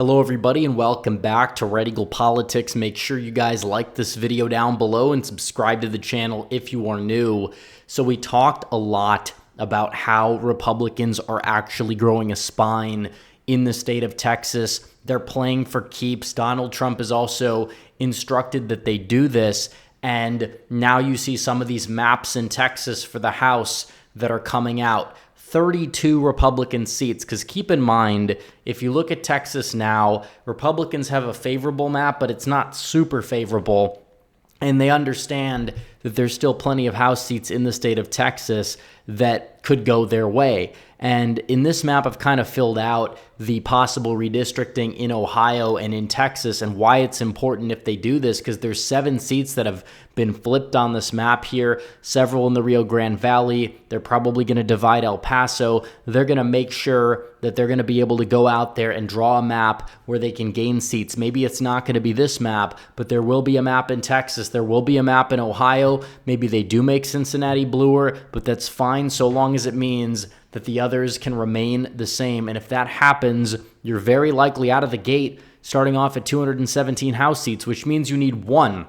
Hello everybody and welcome back to Red Eagle Politics. Make sure you guys like this video down below and subscribe to the channel if you are new. So we talked a lot about how Republicans are actually growing a spine in the state of Texas. They're playing for keeps. Donald Trump has also instructed that they do this. And now you see some of these maps in Texas for the House that are coming out. 32 Republican seats, because keep in mind, if you look at Texas now, Republicans have a favorable map, but it's not super favorable, and they understand that there's still plenty of House seats in the state of Texas that could go their way. And in this map, I've kind of filled out the possible redistricting in Ohio and in Texas and why it's important if they do this, because there's 7 seats that have been flipped on this map here, several in the Rio Grande Valley. They're probably going to divide El Paso. They're going to make sure that they're going to be able to go out there and draw a map where they can gain seats. Maybe it's not going to be this map, but there will be a map in Texas. There will be a map in Ohio. Maybe they do make Cincinnati bluer, but that's fine so long as it means that the others can remain the same. And if that happens, you're very likely out of the gate starting off at 217 House seats, which means you need 1.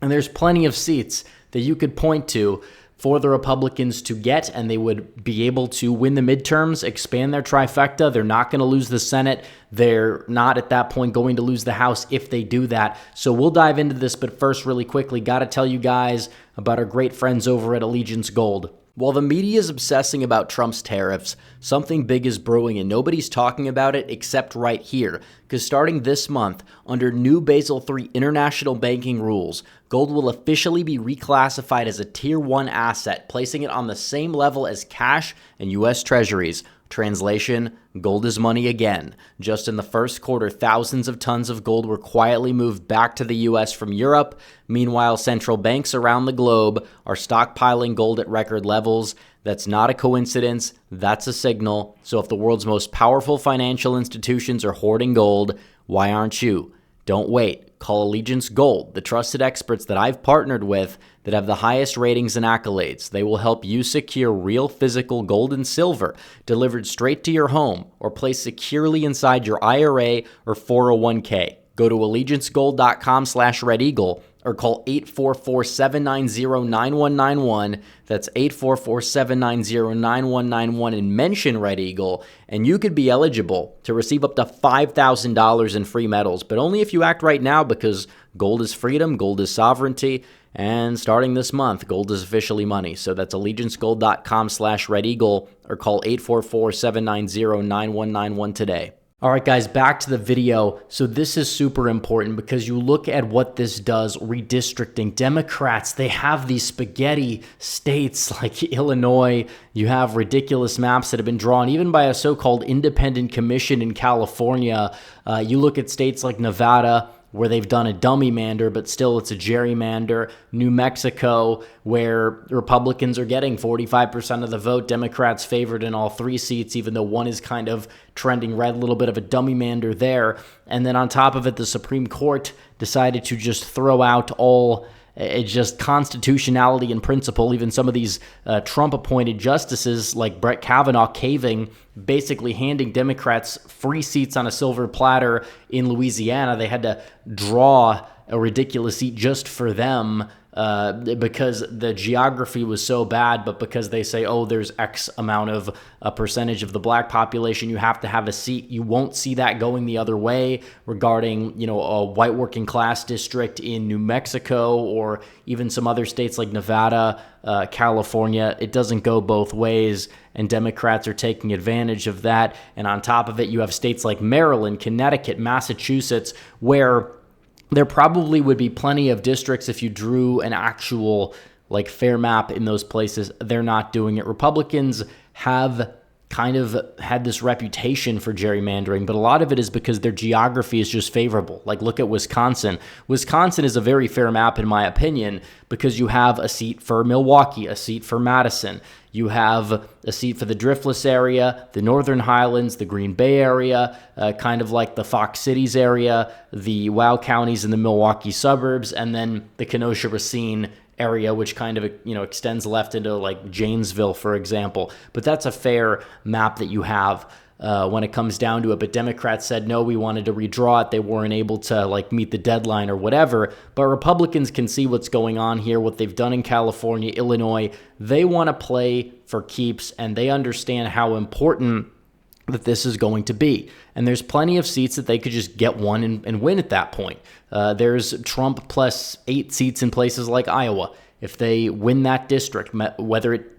And there's plenty of seats that you could point to for the Republicans to get, and they would be able to win the midterms, expand their trifecta. They're not going to lose the Senate. They're not at that point going to lose the House if they do that. So we'll dive into this, but first, really quickly, got to tell you guys about our great friends over at Allegiance Gold. While the media is obsessing about Trump's tariffs, something big is brewing and nobody's talking about it except right here. Because starting this month, under new Basel III international banking rules, gold will officially be reclassified as a Tier 1 asset, placing it on the same level as cash and U.S. Treasuries. Translation, gold is money again. Just in the first quarter, thousands of tons of gold were quietly moved back to the U.S. from Europe. Meanwhile, central banks around the globe are stockpiling gold at record levels. That's not a coincidence. That's a signal. So if the world's most powerful financial institutions are hoarding gold, why aren't you? Don't wait. Call Allegiance Gold, the trusted experts that I've partnered with that have the highest ratings and accolades. They will help you secure real physical gold and silver delivered straight to your home or placed securely inside your IRA or 401k. Go to allegiancegold.com/redeagle or call 844-790-9191. That's 844-790-9191 and mention Red Eagle, and you could be eligible to receive up to $5,000 in free metals, but only if you act right now, because gold is freedom, gold is sovereignty, and starting this month, gold is officially money. So that's allegiancegold.com/redeagle or call 844-790-9191 today. All right, guys, back to the video. So this is super important because you look at what this does, redistricting. Democrats, they have these spaghetti states like Illinois. You have ridiculous maps that have been drawn even by a so-called independent commission in California. You look at states like Nevada, where they've done a dummy mander, but still it's a gerrymander. New Mexico, where Republicans are getting 45% of the vote. Democrats favored in all 3 seats, even though one is kind of trending red, a little bit of a dummy mander there. And then on top of it, the Supreme Court decided to just throw out all just constitutionality and principle. Even some of these Trump-appointed justices like Brett Kavanaugh caving, basically handing Democrats free seats on a silver platter in Louisiana. They had to draw a ridiculous seat just for them because the geography was so bad, but because they say, oh, there's X amount of a percentage of the black population, you have to have a seat. You won't see that going the other way regarding, a white working class district in New Mexico or even some other states like Nevada, California. It doesn't go both ways, and Democrats are taking advantage of that. And on top of it, you have states like Maryland, Connecticut, Massachusetts, where there probably would be plenty of districts if you drew an actual fair map in those places. They're not doing it. Republicans have kind of had this reputation for gerrymandering, but a lot of it is because their geography is just favorable. Like, look at Wisconsin. Wisconsin is a very fair map, in my opinion, because you have a seat for Milwaukee, a seat for Madison. You have a seat for the Driftless area, the Northern Highlands, the Green Bay area, kind of like the Fox Cities area, the Wow counties and the Milwaukee suburbs, and then the Kenosha-Racine area, which kind of, extends left into like Janesville, for example. But that's a fair map that you have. when it comes down to it. But Democrats said, no, we wanted to redraw it. They weren't able to like meet the deadline or whatever. But Republicans can see what's going on here, what they've done in California, Illinois. They want to play for keeps, and they understand how important that this is going to be. And there's plenty of seats that they could just get one and win at that point. There's Trump plus 8 seats in places like Iowa. If they win that district, whether it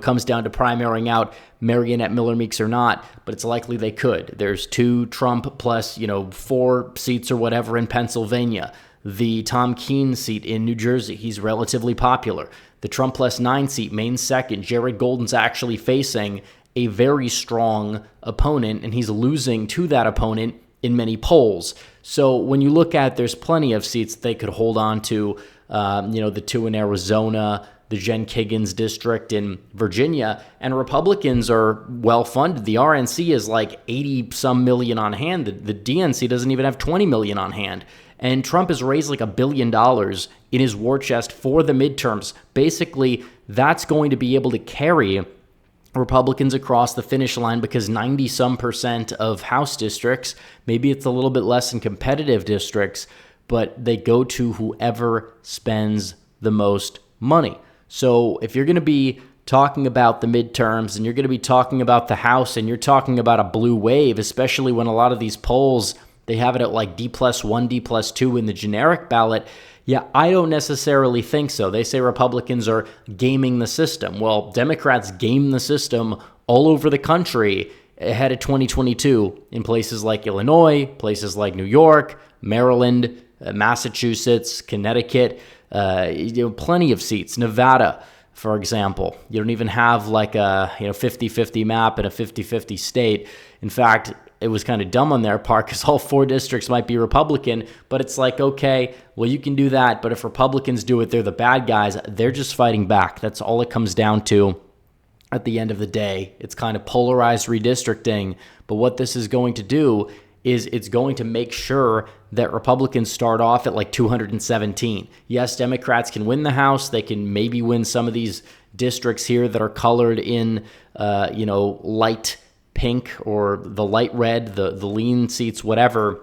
comes down to primarying out Marionette Miller Meeks or not, but it's likely they could. There's 2 Trump plus 4 seats or whatever in Pennsylvania. The Tom Keene seat in New Jersey, he's relatively popular. The Trump plus 9 seat, Maine's second. Jared Golden's actually facing a very strong opponent, and he's losing to that opponent in many polls. So when you look at, there's plenty of seats they could hold on to. The 2 in Arizona, the Jen Kiggins district in Virginia, and Republicans are well funded. The RNC is like 80 some million on hand. The DNC doesn't even have 20 million on hand. And Trump has raised like $1 billion in his war chest for the midterms. Basically, that's going to be able to carry Republicans across the finish line, because 90% of House districts, maybe it's a little bit less in competitive districts, but they go to whoever spends the most money. So if you're going to be talking about the midterms and you're going to be talking about the House and you're talking about a blue wave, especially when a lot of these polls, they have it at like D+1, D+2 in the generic ballot. Yeah, I don't necessarily think so. They say Republicans are gaming the system. Well, Democrats game the system all over the country ahead of 2022 in places like Illinois, places like New York, Maryland, Massachusetts, Connecticut, plenty of seats. Nevada, for example, you don't even have like a 50-50 map and a 50-50 state. In fact, it was kind of dumb on their part because all 4 districts might be Republican, but it's like, okay, well, you can do that, but if Republicans do it, they're the bad guys. They're just fighting back. That's all it comes down to at the end of the day. It's kind of polarized redistricting, but what this is going to do is it's going to make sure that Republicans start off at like 217. Yes, Democrats can win the House. They can maybe win some of these districts here that are colored in, light pink or the light red, the lean seats, whatever.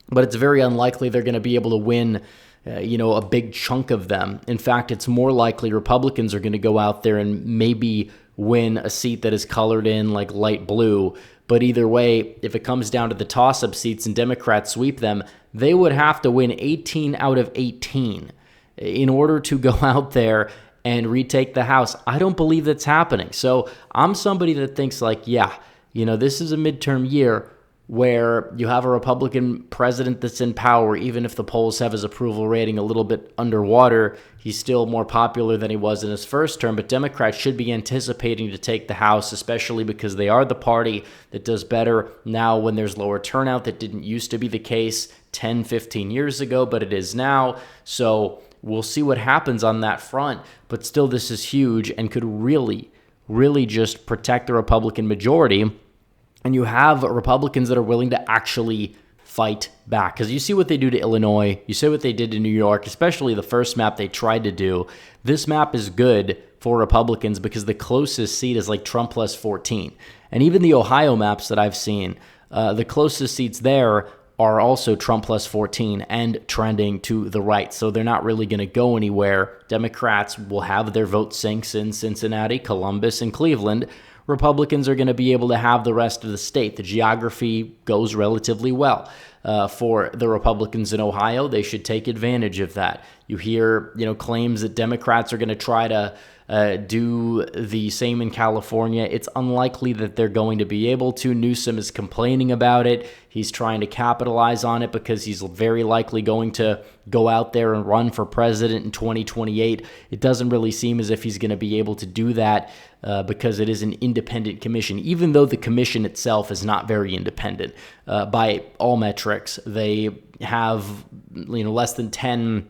But it's very unlikely they're going to be able to win, a big chunk of them. In fact, it's more likely Republicans are going to go out there and maybe win a seat that is colored in like light blue. But either way, if it comes down to the toss-up seats and Democrats sweep them, they would have to win 18 out of 18 in order to go out there and retake the House. I don't believe that's happening. So I'm somebody that thinks like, this is a midterm year where you have a Republican president that's in power. Even if the polls have his approval rating a little bit underwater, he's still more popular than he was in his first term. But Democrats should be anticipating to take the House, especially because they are the party that does better now when there's lower turnout. That didn't used to be the case 10, 15 years ago, but it is now. So we'll see what happens on that front. But still, this is huge and could really just protect the Republican majority. And you have Republicans that are willing to actually fight back. Because you see what they do to Illinois. You see what they did to New York, especially the first map they tried to do. This map is good for Republicans because the closest seat is like Trump plus 14. And even the Ohio maps that I've seen, the closest seats there are also Trump plus 14 and trending to the right. So they're not really going to go anywhere. Democrats will have their vote sinks in Cincinnati, Columbus, and Cleveland. Republicans are going to be able to have the rest of the state. The geography goes relatively well for the Republicans in Ohio. They should take advantage of that. You hear, claims that Democrats are going to try to do the same in California. It's unlikely that they're going to be able to. Newsom is complaining about it. He's trying to capitalize on it because he's very likely going to go out there and run for president in 2028. It doesn't really seem as if he's going to be able to do that because it is an independent commission, even though the commission itself is not very independent by all metrics. They have less than 10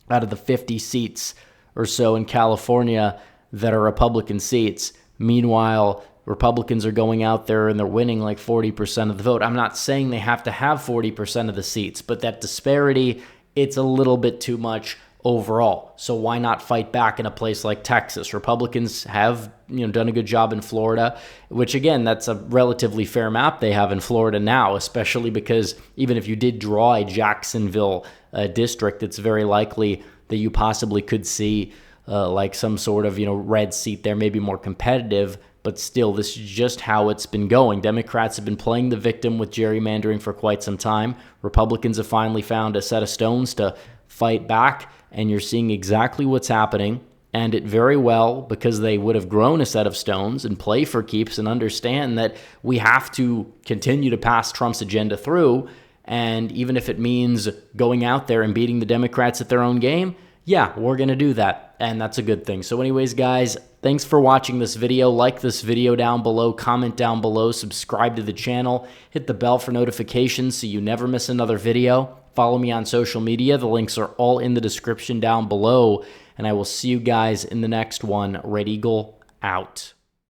out of the 50 seats or so in California that are Republican seats. Meanwhile, Republicans are going out there and they're winning like 40% of the vote. I'm not saying they have to have 40% of the seats, but that disparity, it's a little bit too much. overall. So why not fight back in a place like Texas? Republicans have done a good job in Florida, which again, that's a relatively fair map they have in Florida now, especially because even if you did draw a Jacksonville district, it's very likely that you possibly could see like some sort of red seat there, maybe more competitive. But still, this is just how it's been going. Democrats have been playing the victim with gerrymandering for quite some time. Republicans have finally found a set of stones to fight back, and you're seeing exactly what's happening. And it very well, because they would have grown a set of stones and play for keeps and understand that we have to continue to pass Trump's agenda through. And even if it means going out there and beating the Democrats at their own game, yeah, we're going to do that. And that's a good thing. So anyways, guys, thanks for watching this video. Like this video down below, comment down below, subscribe to the channel, hit the bell for notifications so you never miss another video. Follow me on social media. The links are all in the description down below. And I will see you guys in the next one. Red Eagle out.